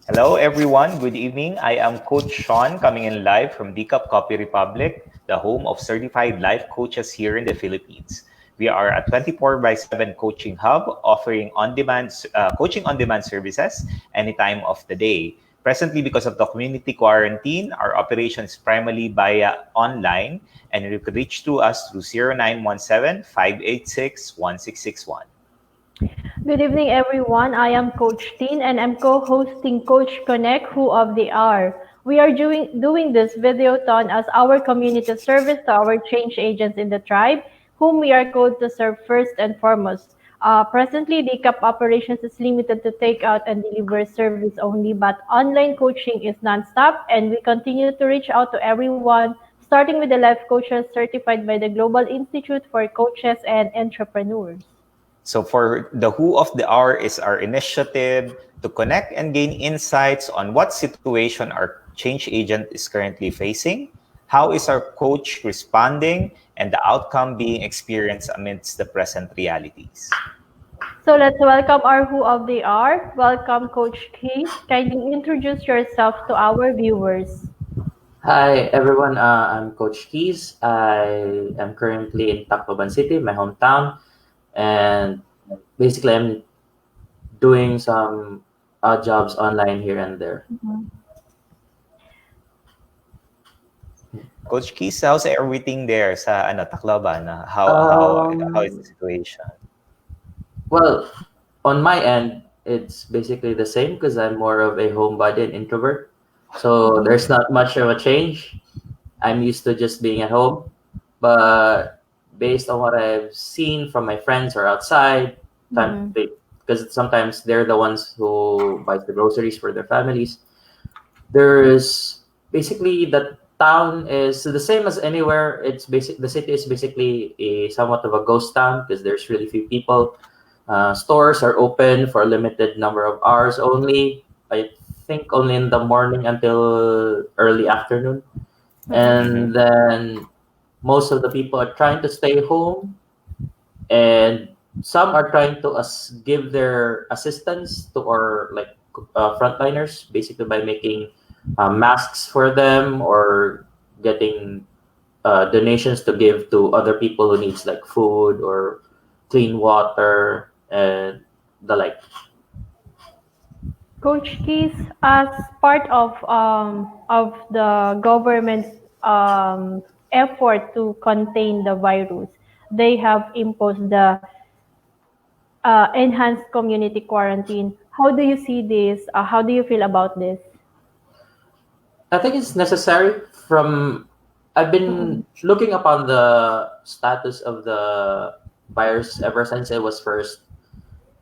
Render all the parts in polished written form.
Hello, everyone. Good evening. I am Coach Sean coming in live from DCAP Copy Republic, the home of certified life coaches here in the Philippines. We are a 24 by 7 coaching hub offering coaching on demand services any time of the day. Presently, because of the community quarantine, our operation is primarily via online, and you can reach to us through 0917-586-1661. Good evening, everyone. I am Coach Teen and I'm co-hosting Coach Connect Who of the Hour. We are doing this videothon as our community service to our change agents in the tribe, whom we are called to serve first and foremost. Presently, the CAP operations is limited to takeout and deliver service only, but online coaching is nonstop, and we continue to reach out to everyone, starting with the life coaches certified by the Global Institute for Coaches and Entrepreneurs. So for the Who of the Hour is our initiative to connect and gain insights on what situation our change agent is currently facing, how is our coach responding, and the outcome being experienced amidst the present realities. So let's welcome our Who of the Hour. Welcome, Coach Kees. Kindly introduce yourself to our viewers. Hi everyone, I'm Coach Kees. I am currently in Tacloban City, my hometown, and basically I'm doing some odd jobs online here and there. Coach Keys, how's everything there sa Tacloban? How is the Um, situation? well, on my end, it's basically the same because I'm more of a homebody and introvert. So there's not much of a change. I'm used to just being at home, but based on what I've seen from my friends or outside, Mhm. because sometimes they're the ones who buy the groceries for their families. There's basically the town is the same as anywhere. It's basic. The city is basically a somewhat of a ghost town because there's really few people. Stores are open for a limited number of hours only. I think only in the morning until early afternoon, Mm-hmm. and then most of the people are trying to stay home, and some are trying to give their assistance to our frontliners, basically by making masks for them or getting donations to give to other people who needs like food or clean water and the like. Coach Keys, as part of the government's effort to contain the virus, they have imposed the enhanced community quarantine. How do you see this? How do you feel about this? I think it's necessary. I've been Mm-mm. looking upon the status of the virus ever since it was first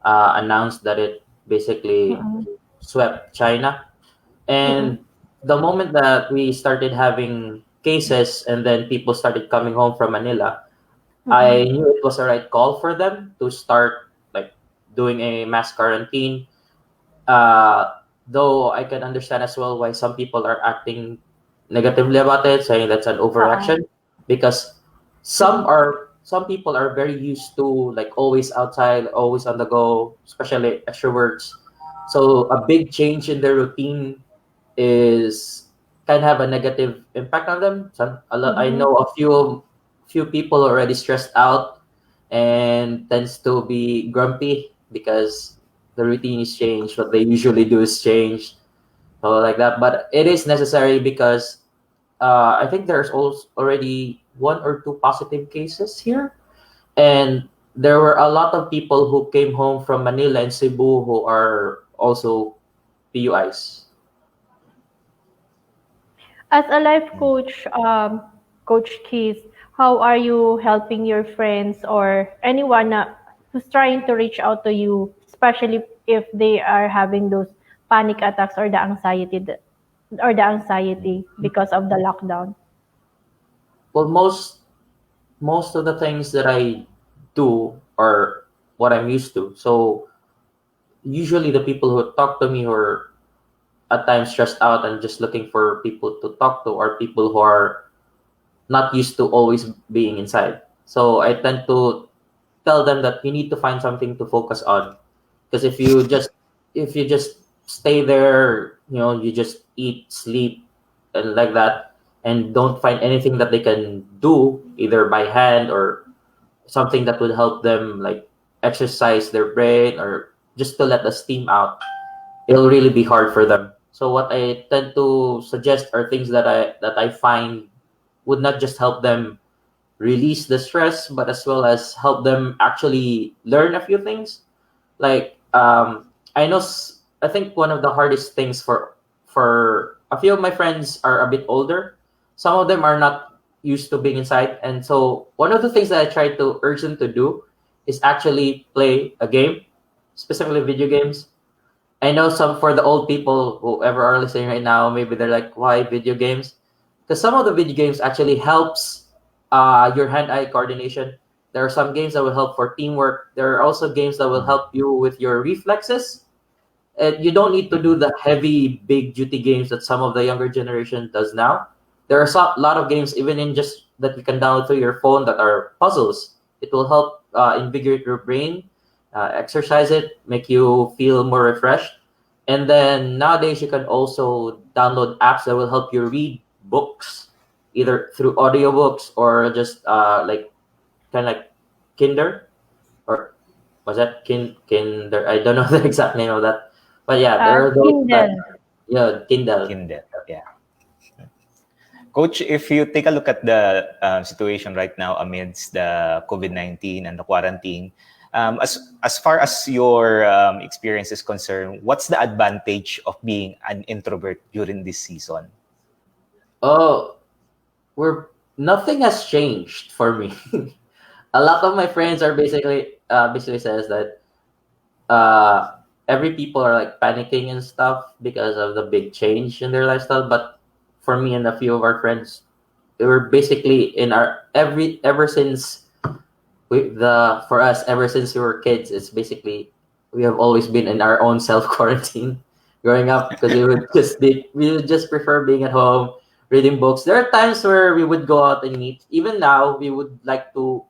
announced that it basically Mm-mm. swept China. Mm-mm. And the moment that we started having cases and then people started coming home from Manila, I Mm-mm. knew it was a right call for them to start like doing a mass quarantine. Uh, though I can understand as well why some people are acting negatively about it, saying that's an Oo. overreaction, because some people are very used to like always outside, always on the go, especially extroverts. So a big change in their routine is can have a negative impact on them. I Mm-mm. know a few people already stressed out and tends to be grumpy because the routine is changed. What they usually do is change, so like that. But it is necessary because I think there's also already one or two positive cases here, and there were a lot of people who came home from Manila and Cebu who are also PUIs. As a life coach, Coach Keith, how are you helping your friends or anyone who's trying to reach out to you, especially if they are having those panic attacks or the anxiety because of the lockdown? Well, most of the things that I do are what I'm used to. So usually the people who talk to me who are at times stressed out and just looking for people to talk to are people who are not used to always being inside. So I tend to tell them that you need to find something to focus on, because if you just stay there you just eat, sleep, and like that, and don't find anything that they can do either by hand or something that would help them like exercise their brain or just to let the steam out, it'll really be hard for them. So what I tend to suggest are things that I find would not just help them release the stress, but as well as help them actually learn a few things. Like I think one of the hardest things for a few of my friends are a bit older. Some of them are not used to being inside, and so one of the things that I try to urge them to do is actually play a game, specifically video games. I know some for the old people, whoever are listening right now, maybe they're like, "Why video games?" Because some of the video games actually helps your hand-eye coordination. There are some games that will help for teamwork. There are also games that will Mhm. help you with your reflexes. And you don't need to do the heavy, big duty games that some of the younger generation does now. There are a lot of games, even in just that you can download through your phone, that are puzzles. It will help invigorate your brain, exercise it, make you feel more refreshed. And then nowadays, you can also download apps that will help you read books, either through audiobooks or just like kind of like Kinder, or was that Kinder? I don't know the exact name of that, but yeah, there are those that, Kindle. yeah, Kindle. Kindle. Yeah. Coach, if you take a look at the situation right now amidst the COVID-19 and the quarantine, as far as your experience is concerned, what's the advantage of being an introvert during this season? Oh, we're nothing has changed for me. A lot of my friends are basically says that every people are like panicking and stuff because of the big change in their lifestyle. But for me and a few of our friends, we were basically in our ever since for us ever since we were kids, it's basically we have always been in our own self quarantine growing up because we would just prefer being at home reading books. There are times where we would go out and meet. Even now, we would like to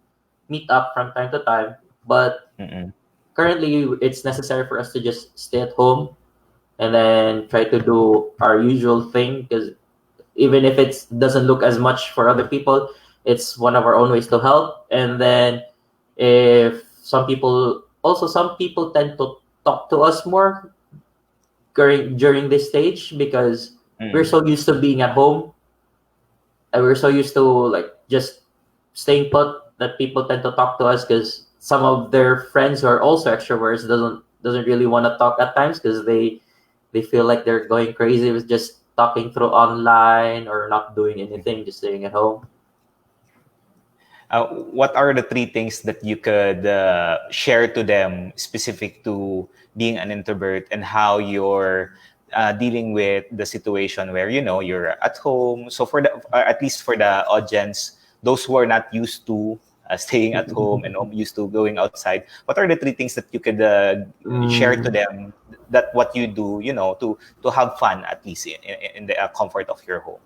meet up from time to time, but Mm-mm. currently it's necessary for us to just stay at home and then try to do our usual thing because even if it doesn't look as much for other people, it's one of our own ways to help. And then if some people tend to talk to us more during this stage because we're Mm-mm. so used to being at home and we're so used to like just staying put that people tend to talk to us because some of their friends who are also extroverts doesn't really want to talk at times because they feel like they're going crazy with just talking through online or not doing anything, just staying at home. What are the three things that you could share to them specific to being an introvert and how you're dealing with the situation where you're at home? So for the at least for the audience, those who are not used to staying at home and used to going outside, what are the three things that you could share to Mm, them that what you do, to have fun at least in the comfort of your home?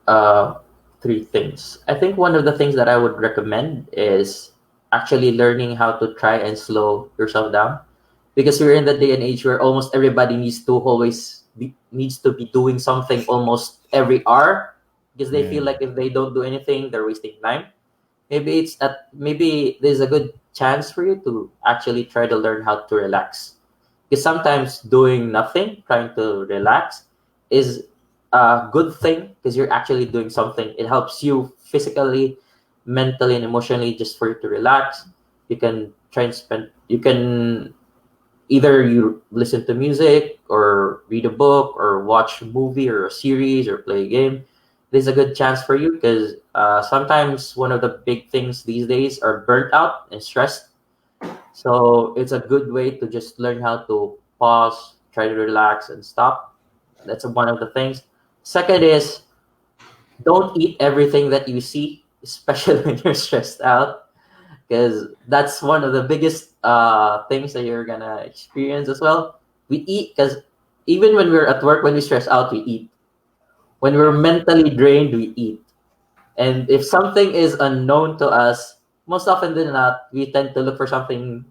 uh, three things. I think one of the things that I would recommend is actually learning how to try and slow yourself down because we're in the day and age where almost everybody needs to be doing something almost every hour because they feel Mm. like if they don't do anything, they're wasting time. Maybe there's a good chance for you to actually try to learn how to relax because sometimes doing nothing, trying to relax, is a good thing because you're actually doing something. It helps you physically, mentally, and emotionally just for you to relax. You can try and you can either you listen to music or read a book or watch a movie or a series or play a game. This is a good chance for you because sometimes one of the big things these days are burnt out and stressed, so it's a good way to just learn how to pause, try to relax, and stop. That's one of the things. Second is don't eat everything that you see, especially when you're stressed out, because that's one of the biggest things that you're gonna experience as well. We eat because even when we're at work, when we stress out, we eat. When we're Yeah. mentally drained, we eat. And if something is unknown to us, most often than not, we tend to look for something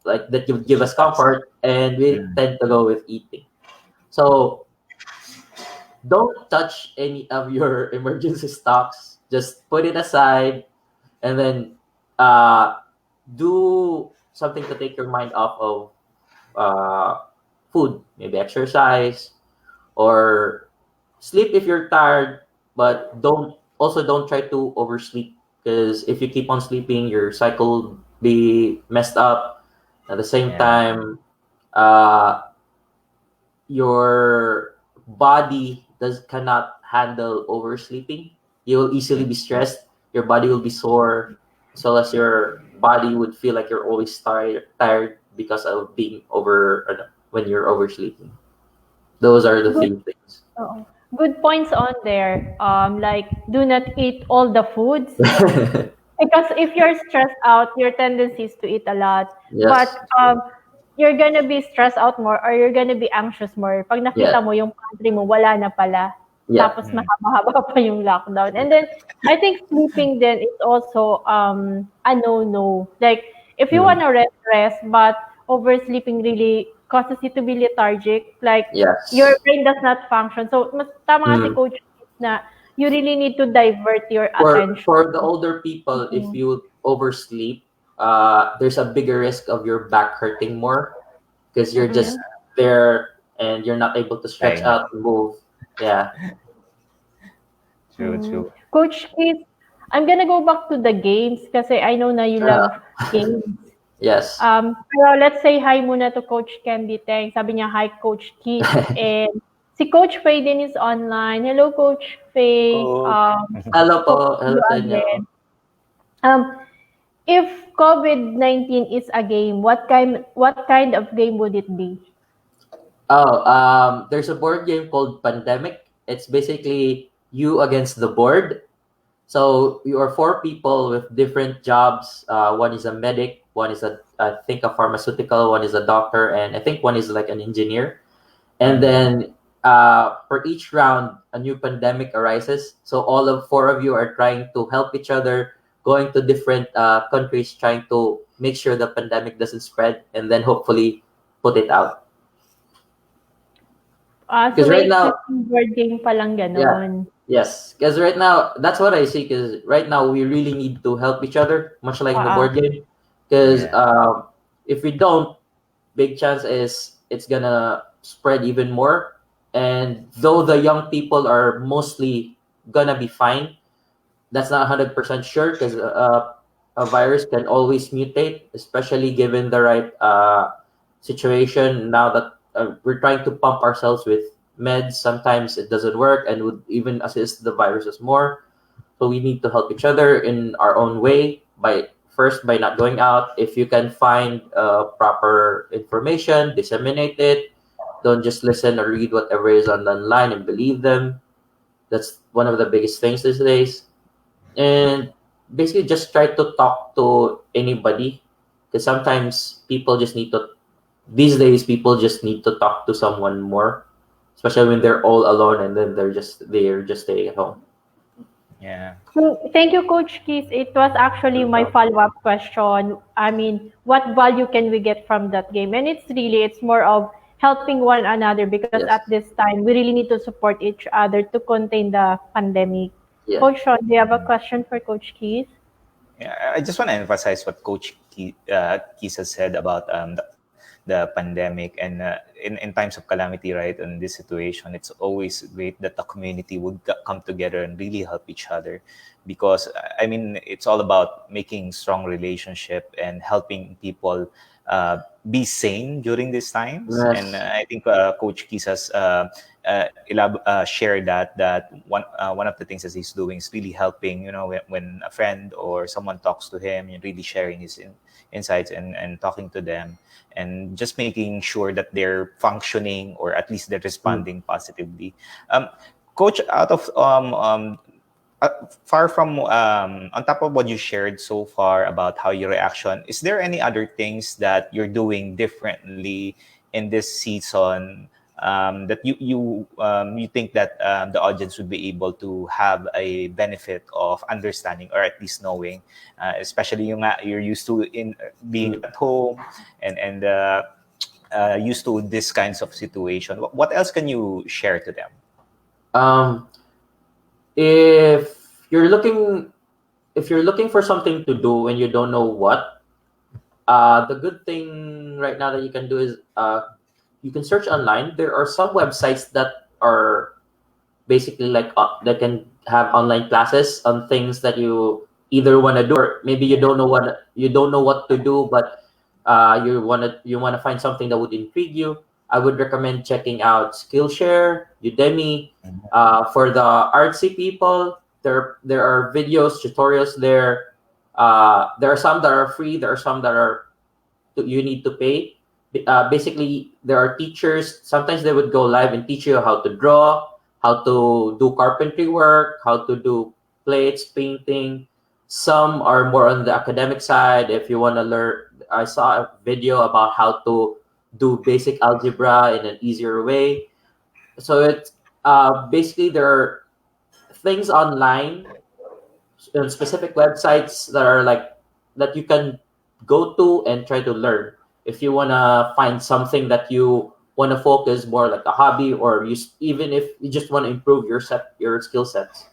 like that would give us comfort, and we Mm. tend to go with eating. So don't touch any of your emergency stocks. Just put it aside, and then uh, do something to take your mind off of food, maybe exercise or sleep if you're tired, but don't try to oversleep, because if you keep on sleeping, your cycle will be messed up. At the same Yeah. time, uh, your body does cannot handle oversleeping. You will easily be stressed. Your body will be sore, as well as your body would feel like you're always tired because of being when you're oversleeping. Those are the Good, three things. oo. Good points on there. Like, do not eat all the foods. Because if you're stressed out, your tendency is to eat a lot. But Yes. you're gonna be stressed out more or you're gonna be anxious more pag Yeah. nakita mo yung pantry mo wala na pala. Yeah. Tapos mahaba-haba pa yung lockdown. And then I think sleeping then is also a no-no. Like if you Mm. wanna rest, but oversleeping really causes you to be lethargic. Like your Yes. brain does not function. So mas tama nga si Mm. coach na you really need to divert your For attention. the older people, if Mhm. you oversleep, there's a bigger risk of your back hurting more because you're Mm-mm. just there and you're not able to stretch Lying out down. and move. Yeah. True, true. Coach Keith, I'm gonna go back to the games kasi I know na you Uh, love games. yes. Pero let's say hi muna to Coach Candy Teng. Sabi niya, hi Coach Keith. And si Coach Faye din is online. Hello, Coach Faye. Coach. Hello Hope po. to see Hello you sa inyo. again. If COVID-19 is a game, what kind of game would it be? Oh, there's a board game called Pandemic. It's basically you against the board. So you are four people with different jobs. One is a medic, one is I think a pharmaceutical, one is a doctor, and I think one is like an engineer. And then for each round, a new pandemic arises. So all of four of you are trying to help each other, going to different countries, trying to make sure the pandemic doesn't spread, and then hopefully put it out. So Because may right now, existing board game palang yeah, ganon. yes. Because right now, that's what I see. Because right now, we really need to help each other, much like in the Ah, board game. Because Yeah. if we don't, big chance is it's gonna spread even more. And though the young people are mostly gonna be fine, that's not 100% sure because a virus can always mutate, especially given the right situation. Now that we're trying to pump ourselves with meds, sometimes it doesn't work and would even assist the viruses more. So we need to help each other in our own way by not going out. If you can find proper information, disseminate it. Don't just listen or read whatever is on the online and believe them. That's one of the biggest things these days. And basically, just try to talk to anybody, because sometimes people just need to. These days, people just need to talk to someone more, especially when they're all alone and then they're just staying at home. Yeah. Thank you, Coach Keith. It was actually my follow-up question. I mean, what value can we get from that game? And it's more of helping one another because at Yes. this time, we really need to support each other to contain the pandemic. Yeah. Coach Sean, do you have a question for Coach Keith? Yeah, I just want to emphasize what Coach Kees has said about the pandemic and in times of calamity, right? In this situation, it's always great that the community would come together and really help each other, because I mean it's all about making strong relationship and helping people be sane during these times. And Yes. I think Coach Kees has shared that one of the things that he's doing is really helping, when a friend or someone talks to him and really sharing his insights and talking to them and just making sure that they're functioning or at least they're Mm. responding positively. Coach, out of uh, far from on top of what you shared so far about how your reaction, is there any other things that you're doing differently in this season, that you think that the audience would be able to have a benefit of understanding or at least knowing, especially you're used to in being Mm. at home and used to this kinds of situation? What else can you share to them? Um, if you're looking if you're looking for something to do and you don't know what, the good thing right now that you can do is you can search online. There are some websites that are basically like that can have online classes on things that you either want to do, or maybe you don't know what to do, but you want to find something that would intrigue you. I would recommend checking out Skillshare, Udemy. For the artsy people, there are videos, tutorials there. There are some that are free. There are some that are you need to pay. Basically, there are teachers. Sometimes they would go live and teach you how to draw, how to do carpentry work, how to do plates, painting. Some are more on the academic side. If you want to learn, I saw a video about how to do basic algebra in an easier way. So it's basically there are things online specific websites that are like that you can go to and try to learn if you want to find something that you want to focus more like a hobby, or even if you just want to improve your skill sets.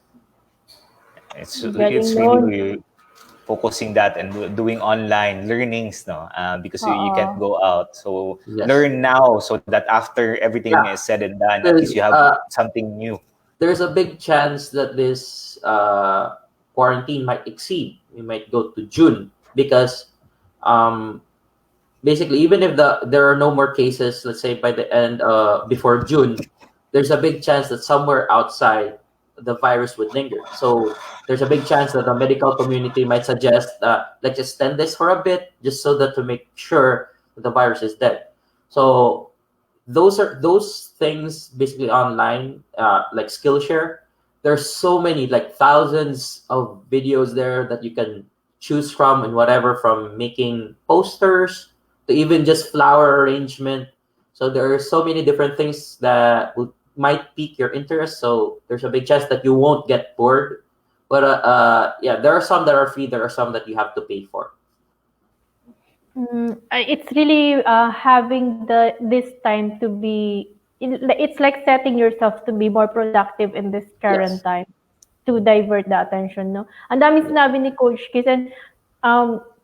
It's Getting known. really focusing that and doing online learnings, no, because you Oo. can't go out. So Yes. learn now so that after everything Yeah, is said and done, at least because you have something new. there's a big chance that this quarantine might exceed. We might go to June because um, basically, even if there are no more cases, let's say by the end before June, there's a big chance that somewhere outside the virus would linger. So there's a big chance that the medical community might suggest let's extend this for a bit, just so that to make sure that the virus is dead. So those things basically online, like Skillshare. There's so many, like thousands of videos there that you can choose from, and whatever, from making posters to even just flower arrangement. So there are so many different things that might pique your interest. So there's a big chance that you won't get bored. But yeah, there are some that are free. There are some that you have to pay for. It's really having this time to be. It's like setting yourself to be more productive in this current Yes. time to divert the attention, no? Ang dami sinabi ni Coach Kiss, and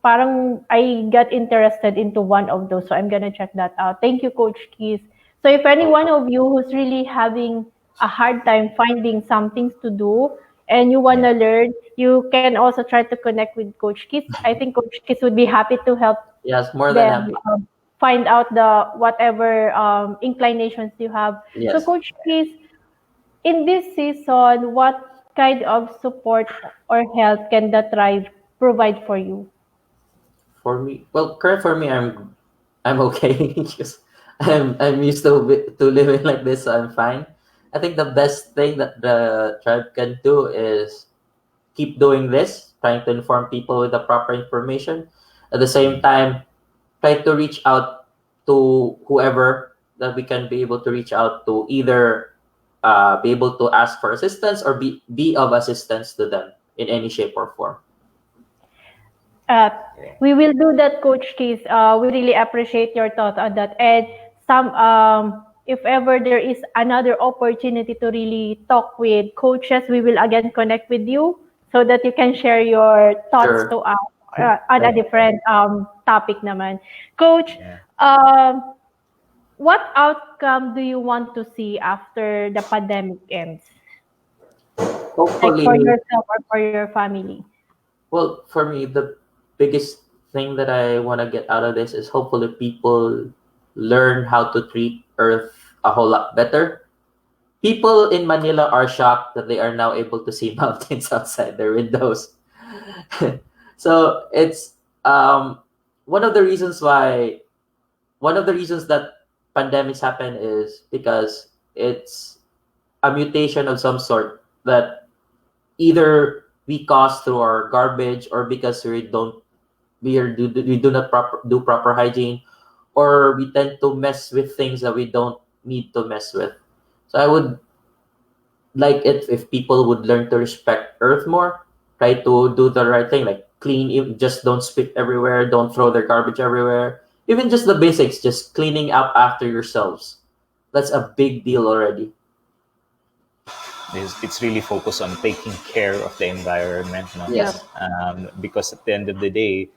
parang I got interested into one of those, so I'm gonna check that out. Thank you, Coach Kiss. So if any one of you who's really having a hard time finding some things to do and you wanna learn, you can also try to connect with Coach Kiss. I think Coach Kiss would be happy to help Yes, more than them happy. find out the whatever inclinations you have. So, Yes. Coach Chris, in this season, what kind of support or help can the tribe provide for you? For me, well, current for me, I'm okay because I'm used to living like this, so I'm fine. I think the best thing that the tribe can do is keep doing this, trying to inform people with the proper information. At the same time, try to reach out to whoever that we can be able to reach out to, either be able to ask for assistance or be of assistance to them in any shape or form. Uh, we will do that, Coach Keys. We really appreciate your thought on that. And if ever there is another opportunity to really talk with coaches, we will again connect with you so that you can share your thoughts Sure. to us on a different topic naman. Coach, Yeah. what outcome do you want to see after the pandemic ends? Like for Hopefully, yourself or for your family? well, for me, the biggest thing that I want to get out of this is hopefully people learn how to treat Earth a whole lot better. People in Manila are shocked that they are now able to see mountains outside their windows. So it's one of the reasons why one of the reasons that pandemics happen is because it's a mutation of some sort that either we cause through our garbage, or because we do not do proper hygiene, or we tend to mess with things that we don't need to mess with. So I would like it if people would learn to respect Earth more, try to do the right thing, like clean. Just don't spit everywhere, don't throw their garbage everywhere, Even just the basics, just cleaning up after yourselves. That's a big deal already. It's really focused on taking care of the environment, no? Yep. Yes. Because at the end of the day,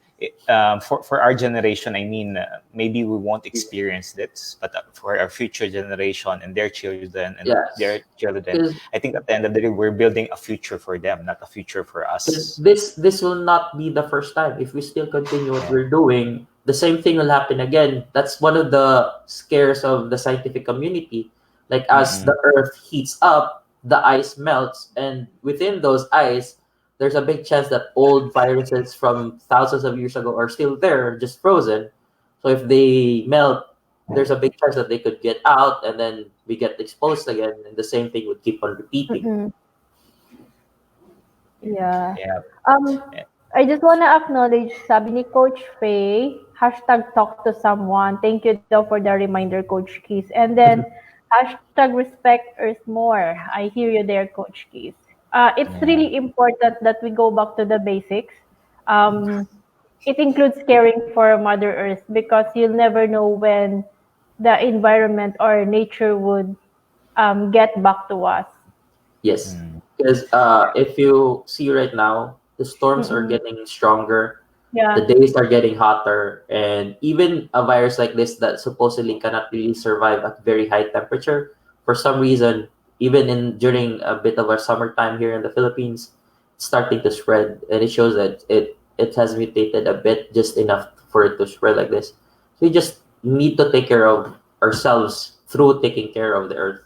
for our generation, I mean, maybe we won't experience this, but for our future generation and their children and their Yes. children, Because I think at the end of the day, we're building a future for them, not a future for us. this will not be the first time. If we still continue what Yeah. we're doing, the same thing will happen again. That's one of the scares of the scientific community. Like as Mm-mm. the Earth heats up, the ice melts, and within those ice, there's a big chance that old viruses from thousands of years ago are still there, just frozen. So if they melt, there's a big chance that they could get out, and then we get exposed again, and the same thing would keep on repeating. Mm-mm. Yeah. Yeah. Um, Yeah. I just wanna acknowledge, sabi ni Coach Faye, hashtag talk to someone. Thank you daw for the reminder, Coach Keys. And then, hashtag respect Earth more. I hear you there, Coach Keys. It's Yeah. really important that we go back to the basics. Um, it includes caring for Mother Earth because you'll never know when the environment or nature would get back to us. Yes, Mm. because if you see right now, the storms are Mm-mm. getting stronger, the Yeah. days are getting hotter, and even a virus like this that supposedly cannot really survive at very high temperature, for some reason, even in during a bit of our summertime here in the Philippines, it's starting to spread, and it shows that it has mutated a bit, just enough for it to spread like this. So we just need to take care of ourselves through taking care of the earth.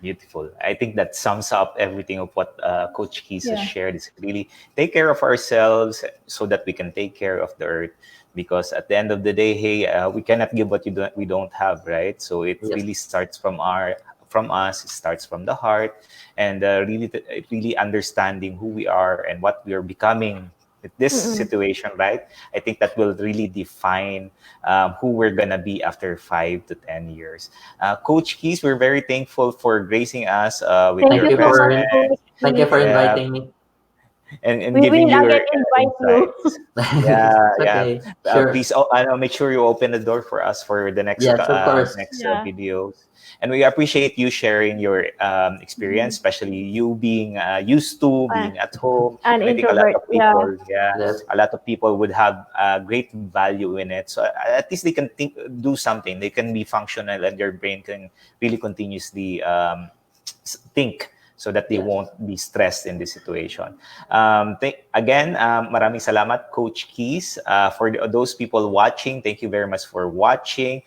Beautiful. I think that sums up everything of what Coach Keys has Yeah. shared. Is really take care of ourselves so that we can take care of the earth. Because at the end of the day, hey, we cannot give what we don't have, right? So it Yes, really starts from us. It starts from the heart, and really understanding who we are and what we are becoming with this Mm-mm. situation, right? I think that will really define who we're gonna be after 5 to 10 years. Coach Keys, we're very thankful for gracing us with Thank your thank you you so much, for presence, Coach thank you Keith. for yeah, inviting me. and We giving will your again invite you. insights. Yeah, It's yeah. okay. Sure. Please, make sure you open the door for us for the Yes, of course. Yeah. videos. And we appreciate you sharing your experience, Mhm. especially you being used to Uh, being at home. an And I think a lot introvert. of Yeah. people, yeah, Yes. a lot of people would have great value in it. So at least they can do something. They can be functional, and their brain can really continuously think so that they Yes. won't be stressed in this situation. Again, maraming salamat, Coach Keys. For those people watching, thank you very much for watching.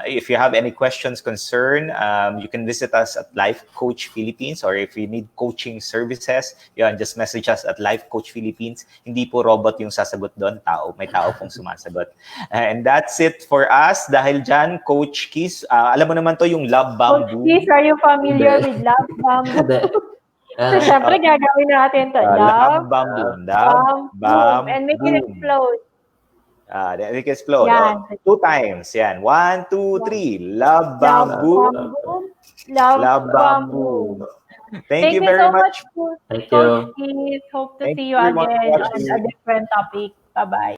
If you have any questions, concern, you can visit us at Life Coach Philippines, or if you need coaching services, yun, just message us at Life Coach Philippines. Hindi po robot yung sasagot doon, may tao pong sumasagot. And that's it for us. Dahil dyan, Coach Keys, alam mo naman to yung Love Coach Bamboo. Keith, are you familiar Hindi. with Love Bamboo? Hindi. So, Uh, syempre, gagawin natin to. Love Love, Bamboo. Love bomb, boom. And make it Bamboo. explode. Then we can explode. Yan. 2 times. Yan. 1, 2, One. 3. Love Love, Bamboo. bomb, boom. Love, Love bomb, Bamboo. boom. Thank Thank you you very so much, much. thank Coach you. Keith. Hope to Thank see you you everyone for again on a watching. different topic. Bye-bye.